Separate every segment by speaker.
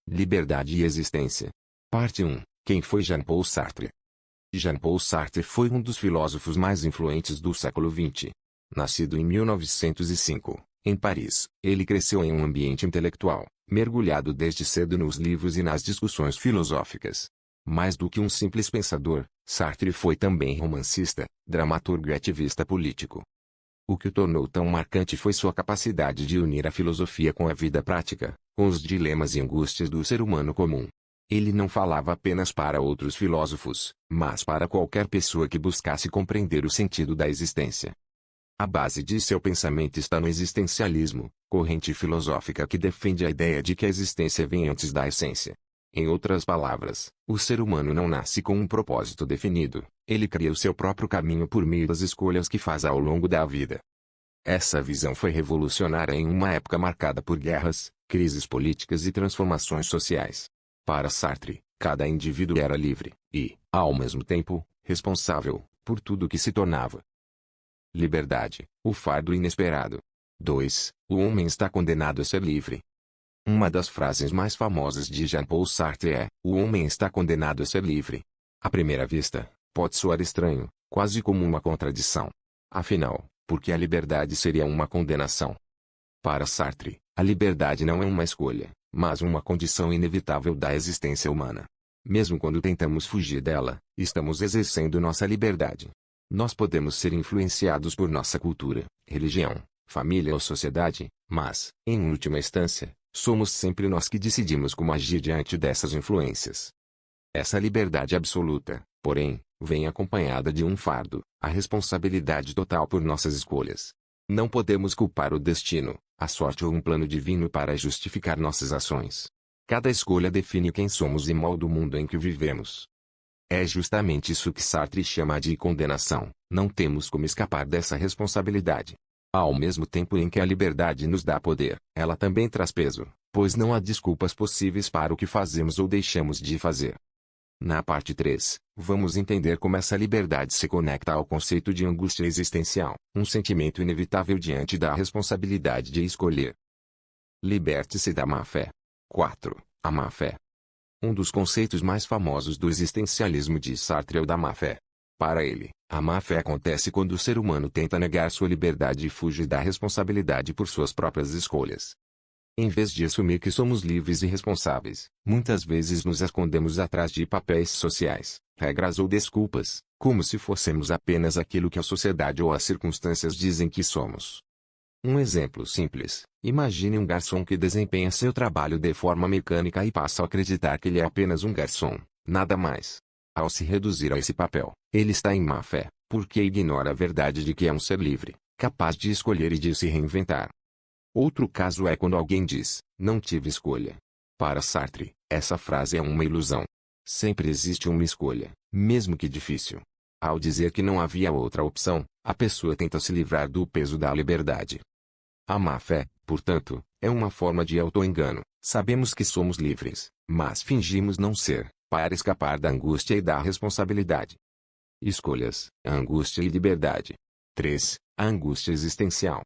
Speaker 1: Liberdade e existência. Parte 1. Quem foi Jean-Paul Sartre? Jean-Paul Sartre foi um dos filósofos mais influentes do século XX. Nascido em 1905, em Paris, ele cresceu em um ambiente intelectual, mergulhado desde cedo nos livros e nas discussões filosóficas. Mais do que um simples pensador, Sartre foi também romancista, dramaturgo e ativista político. O que o tornou tão marcante foi sua capacidade de unir a filosofia com a vida prática, com os dilemas e angústias do ser humano comum. Ele não falava apenas para outros filósofos, mas para qualquer pessoa que buscasse compreender o sentido da existência. A base de seu pensamento está no existencialismo, corrente filosófica que defende a ideia de que a existência vem antes da essência. Em outras palavras, o ser humano não nasce com um propósito definido, ele cria o seu próprio caminho por meio das escolhas que faz ao longo da vida. Essa visão foi revolucionária em uma época marcada por guerras, crises políticas e transformações sociais. Para Sartre, cada indivíduo era livre, e, ao mesmo tempo, responsável, por tudo que se tornava. Liberdade, o fardo inesperado. 2. O homem está condenado a ser livre. Uma das frases mais famosas de Jean-Paul Sartre é: o homem está condenado a ser livre. À primeira vista, pode soar estranho, quase como uma contradição. Afinal, por que a liberdade seria uma condenação? Para Sartre, a liberdade não é uma escolha, mas uma condição inevitável da existência humana. Mesmo quando tentamos fugir dela, estamos exercendo nossa liberdade. Nós podemos ser influenciados por nossa cultura, religião, família ou sociedade, mas, em última instância, somos sempre nós que decidimos como agir diante dessas influências. Essa liberdade absoluta, porém, vem acompanhada de um fardo, a responsabilidade total por nossas escolhas. Não podemos culpar o destino, a sorte ou um plano divino para justificar nossas ações. Cada escolha define quem somos e molda o mundo em que vivemos. É justamente isso que Sartre chama de condenação. Não temos como escapar dessa responsabilidade. Ao mesmo tempo em que a liberdade nos dá poder, ela também traz peso, pois não há desculpas possíveis para o que fazemos ou deixamos de fazer. Na parte 3, vamos entender como essa liberdade se conecta ao conceito de angústia existencial, um sentimento inevitável diante da responsabilidade de escolher. Liberte-se da má-fé. 4. A má-fé. Um dos conceitos mais famosos do existencialismo de Sartre é o da má-fé. Para ele, a má-fé acontece quando o ser humano tenta negar sua liberdade e fuge da responsabilidade por suas próprias escolhas. Em vez de assumir que somos livres e responsáveis, muitas vezes nos escondemos atrás de papéis sociais, regras ou desculpas, como se fôssemos apenas aquilo que a sociedade ou as circunstâncias dizem que somos. Um exemplo simples: imagine um garçom que desempenha seu trabalho de forma mecânica e passa a acreditar que ele é apenas um garçom, nada mais. Ao se reduzir a esse papel, ele está em má fé, porque ignora a verdade de que é um ser livre, capaz de escolher e de se reinventar. Outro caso é quando alguém diz: não tive escolha. Para Sartre, essa frase é uma ilusão. Sempre existe uma escolha, mesmo que difícil. Ao dizer que não havia outra opção, a pessoa tenta se livrar do peso da liberdade. A má-fé, portanto, é uma forma de auto-engano. Sabemos que somos livres, mas fingimos não ser, para escapar da angústia e da responsabilidade. Escolhas, angústia e liberdade. 3. A angústia existencial.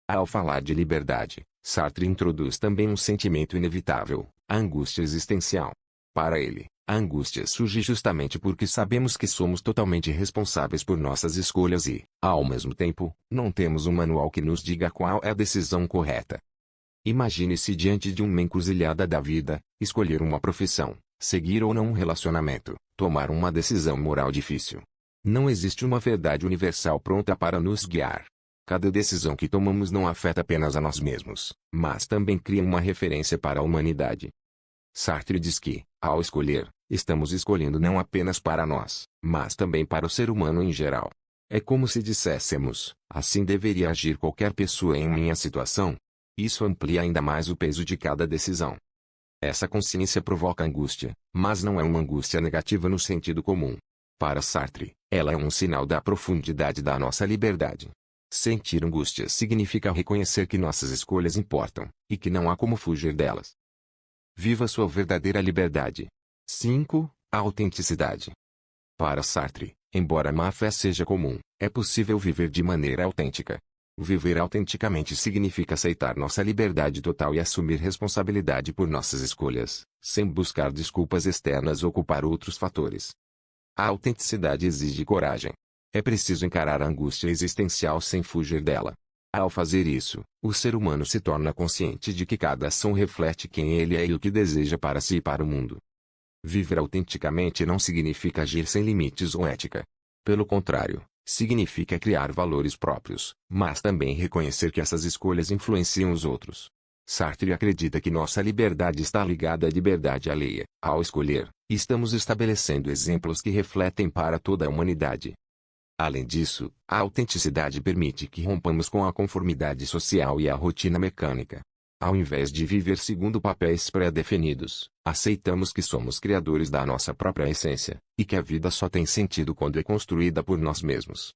Speaker 1: Ao falar de liberdade, Sartre introduz também um sentimento inevitável, a angústia existencial. Para ele, a angústia surge justamente porque sabemos que somos totalmente responsáveis por nossas escolhas e, ao mesmo tempo, não temos um manual que nos diga qual é a decisão correta. Imagine-se diante de uma encruzilhada da vida: escolher uma profissão, seguir ou não um relacionamento, tomar uma decisão moral difícil. Não existe uma verdade universal pronta para nos guiar. Cada decisão que tomamos não afeta apenas a nós mesmos, mas também cria uma referência para a humanidade. Sartre diz que, ao escolher, estamos escolhendo não apenas para nós, mas também para o ser humano em geral. É como se disséssemos: assim deveria agir qualquer pessoa em minha situação. Isso amplia ainda mais o peso de cada decisão. Essa consciência provoca angústia, mas não é uma angústia negativa no sentido comum. Para Sartre, ela é um sinal da profundidade da nossa liberdade. Sentir angústia significa reconhecer que nossas escolhas importam, e que não há como fugir delas. Viva sua verdadeira liberdade. 5. A autenticidade. Para Sartre, embora a má-fé seja comum, é possível viver de maneira autêntica. Viver autenticamente significa aceitar nossa liberdade total e assumir responsabilidade por nossas escolhas, sem buscar desculpas externas ou culpar outros fatores. A autenticidade exige coragem. É preciso encarar a angústia existencial sem fugir dela. Ao fazer isso, o ser humano se torna consciente de que cada ação reflete quem ele é e o que deseja para si e para o mundo. Viver autenticamente não significa agir sem limites ou ética. Pelo contrário, significa criar valores próprios, mas também reconhecer que essas escolhas influenciam os outros. Sartre acredita que nossa liberdade está ligada à liberdade alheia. Ao escolher, estamos estabelecendo exemplos que refletem para toda a humanidade. Além disso, a autenticidade permite que rompamos com a conformidade social e a rotina mecânica. Ao invés de viver segundo papéis pré-definidos, aceitamos que somos criadores da nossa própria essência, e que a vida só tem sentido quando é construída por nós mesmos.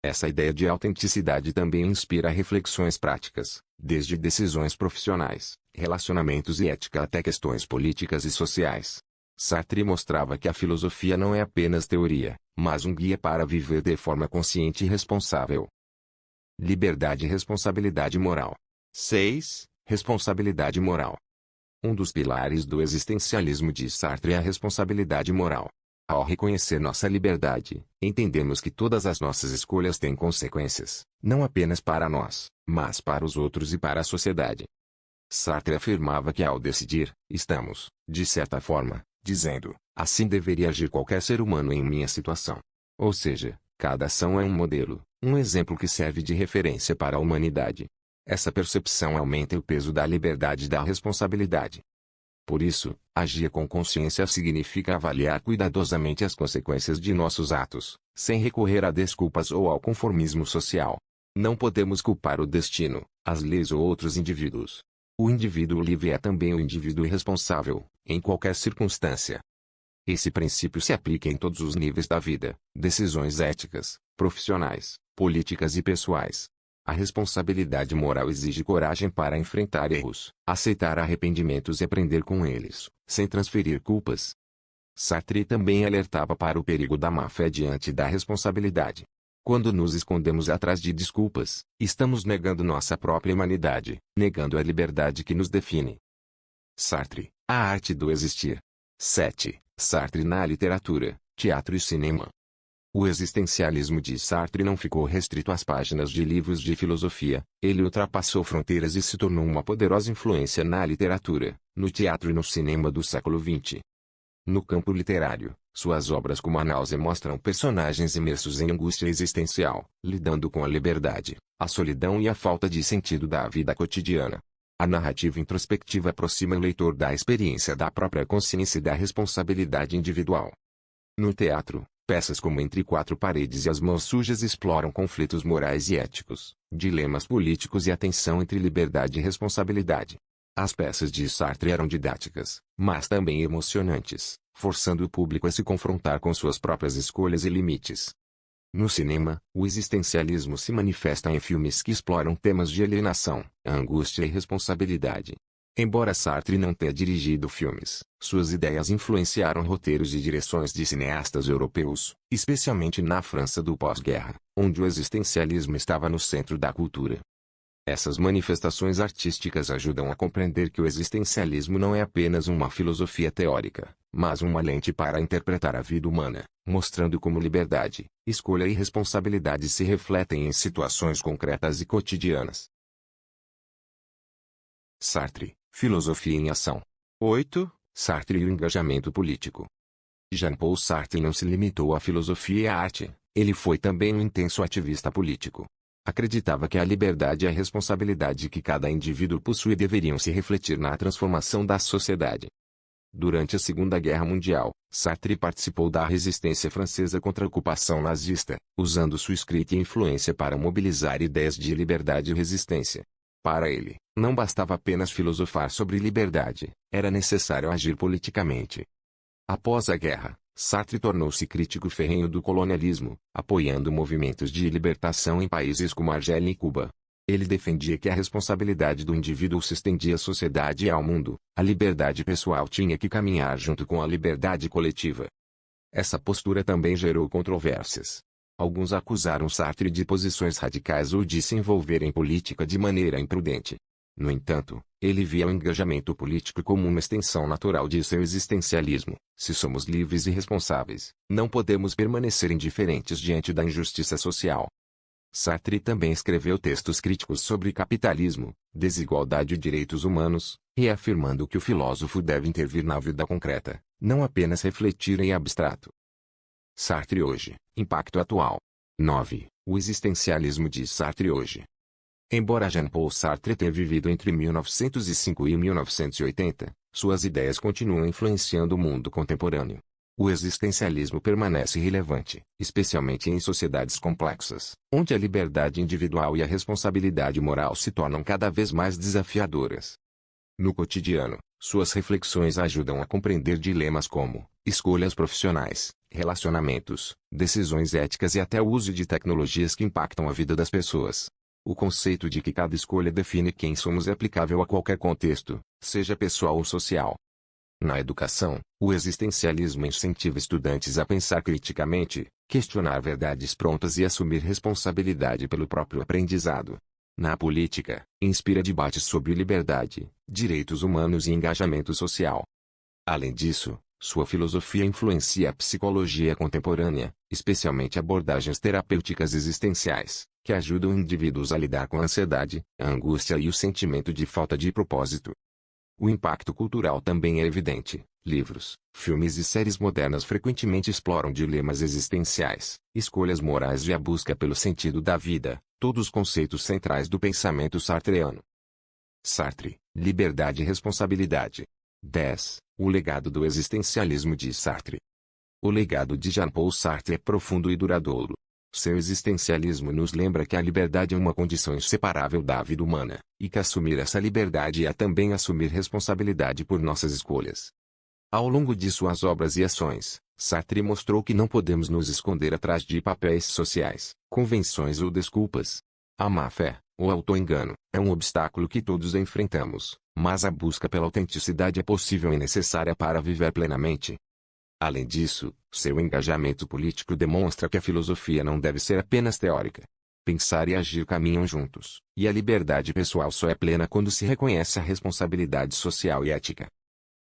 Speaker 1: Essa ideia de autenticidade também inspira reflexões práticas, desde decisões profissionais, relacionamentos e ética até questões políticas e sociais. Sartre mostrava que a filosofia não é apenas teoria, mas um guia para viver de forma consciente e responsável. Liberdade e responsabilidade moral. 6. Responsabilidade moral. Um dos pilares do existencialismo de Sartre é a responsabilidade moral. Ao reconhecer nossa liberdade, entendemos que todas as nossas escolhas têm consequências, não apenas para nós, mas para os outros e para a sociedade. Sartre afirmava que ao decidir, estamos, de certa forma, dizendo, assim deveria agir qualquer ser humano em minha situação. Ou seja, cada ação é um modelo, um exemplo que serve de referência para a humanidade. Essa percepção aumenta o peso da liberdade e da responsabilidade. Por isso, agir com consciência significa avaliar cuidadosamente as consequências de nossos atos, sem recorrer a desculpas ou ao conformismo social. Não podemos culpar o destino, as leis ou outros indivíduos. O indivíduo livre é também o indivíduo irresponsável, em qualquer circunstância. Esse princípio se aplica em todos os níveis da vida, decisões éticas, profissionais, políticas e pessoais. A responsabilidade moral exige coragem para enfrentar erros, aceitar arrependimentos e aprender com eles, sem transferir culpas. Sartre também alertava para o perigo da má-fé diante da responsabilidade. Quando nos escondemos atrás de desculpas, estamos negando nossa própria humanidade, negando a liberdade que nos define. Sartre, a arte do existir. 7. Sartre na literatura, teatro e cinema. O existencialismo de Sartre não ficou restrito às páginas de livros de filosofia, ele ultrapassou fronteiras e se tornou uma poderosa influência na literatura, no teatro e no cinema do século XX. No campo literário, suas obras como A Náusea mostram personagens imersos em angústia existencial, lidando com a liberdade, a solidão e a falta de sentido da vida cotidiana. A narrativa introspectiva aproxima o leitor da experiência da própria consciência e da responsabilidade individual. No teatro, peças como Entre Quatro Paredes e As Mãos Sujas exploram conflitos morais e éticos, dilemas políticos e a tensão entre liberdade e responsabilidade. As peças de Sartre eram didáticas, mas também emocionantes, forçando o público a se confrontar com suas próprias escolhas e limites. No cinema, o existencialismo se manifesta em filmes que exploram temas de alienação, angústia e responsabilidade. Embora Sartre não tenha dirigido filmes, suas ideias influenciaram roteiros e direções de cineastas europeus, especialmente na França do pós-guerra, onde o existencialismo estava no centro da cultura. Essas manifestações artísticas ajudam a compreender que o existencialismo não é apenas uma filosofia teórica, mas uma lente para interpretar a vida humana, mostrando como liberdade, escolha e responsabilidade se refletem em situações concretas e cotidianas. Sartre, filosofia em ação. 8. Sartre e o engajamento político. Jean-Paul Sartre não se limitou à filosofia e à arte, ele foi também um intenso ativista político. Acreditava que a liberdade e a responsabilidade que cada indivíduo possui deveriam se refletir na transformação da sociedade. Durante a Segunda Guerra Mundial, Sartre participou da resistência francesa contra a ocupação nazista, usando sua escrita e influência para mobilizar ideias de liberdade e resistência. Para ele, não bastava apenas filosofar sobre liberdade, era necessário agir politicamente. Após a guerra, Sartre tornou-se crítico ferrenho do colonialismo, apoiando movimentos de libertação em países como Argélia e Cuba. Ele defendia que a responsabilidade do indivíduo se estendia à sociedade e ao mundo, a liberdade pessoal tinha que caminhar junto com a liberdade coletiva. Essa postura também gerou controvérsias. Alguns acusaram Sartre de posições radicais ou de se envolver em política de maneira imprudente. No entanto, ele via o engajamento político como uma extensão natural de seu existencialismo. Se somos livres e responsáveis, não podemos permanecer indiferentes diante da injustiça social. Sartre também escreveu textos críticos sobre capitalismo, desigualdade e direitos humanos, reafirmando que o filósofo deve intervir na vida concreta, não apenas refletir em abstrato. Sartre hoje, impacto atual. 9. O existencialismo de Sartre hoje. Embora Jean-Paul Sartre tenha vivido entre 1905 e 1980, suas ideias continuam influenciando o mundo contemporâneo. O existencialismo permanece relevante, especialmente em sociedades complexas, onde a liberdade individual e a responsabilidade moral se tornam cada vez mais desafiadoras. No cotidiano, suas reflexões ajudam a compreender dilemas como escolhas profissionais, relacionamentos, decisões éticas e até o uso de tecnologias que impactam a vida das pessoas. O conceito de que cada escolha define quem somos é aplicável a qualquer contexto, seja pessoal ou social. Na educação, o existencialismo incentiva estudantes a pensar criticamente, questionar verdades prontas e assumir responsabilidade pelo próprio aprendizado. Na política, inspira debates sobre liberdade, direitos humanos e engajamento social. Além disso, sua filosofia influencia a psicologia contemporânea, especialmente abordagens terapêuticas existenciais, que ajudam indivíduos a lidar com a ansiedade, a angústia e o sentimento de falta de propósito. O impacto cultural também é evidente. Livros, filmes e séries modernas frequentemente exploram dilemas existenciais, escolhas morais e a busca pelo sentido da vida, todos conceitos centrais do pensamento sartreano. Sartre, liberdade e responsabilidade. 10. O legado do existencialismo de Sartre. O legado de Jean-Paul Sartre é profundo e duradouro. Seu existencialismo nos lembra que a liberdade é uma condição inseparável da vida humana, e que assumir essa liberdade é também assumir responsabilidade por nossas escolhas. Ao longo de suas obras e ações, Sartre mostrou que não podemos nos esconder atrás de papéis sociais, convenções ou desculpas. A má-fé, o auto-engano, é um obstáculo que todos enfrentamos, mas a busca pela autenticidade é possível e necessária para viver plenamente. Além disso, seu engajamento político demonstra que a filosofia não deve ser apenas teórica. Pensar e agir caminham juntos, e a liberdade pessoal só é plena quando se reconhece a responsabilidade social e ética.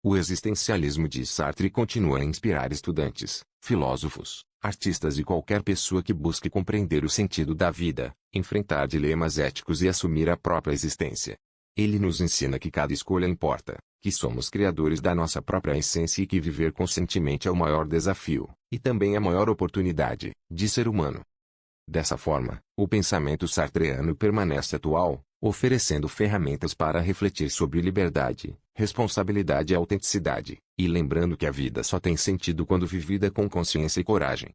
Speaker 1: O existencialismo de Sartre continua a inspirar estudantes, filósofos, artistas e qualquer pessoa que busque compreender o sentido da vida, enfrentar dilemas éticos e assumir a própria existência. Ele nos ensina que cada escolha importa, que somos criadores da nossa própria essência e que viver conscientemente é o maior desafio, e também a maior oportunidade, de ser humano. Dessa forma, o pensamento sartreano permanece atual, oferecendo ferramentas para refletir sobre liberdade, responsabilidade e autenticidade, e lembrando que a vida só tem sentido quando vivida com consciência e coragem.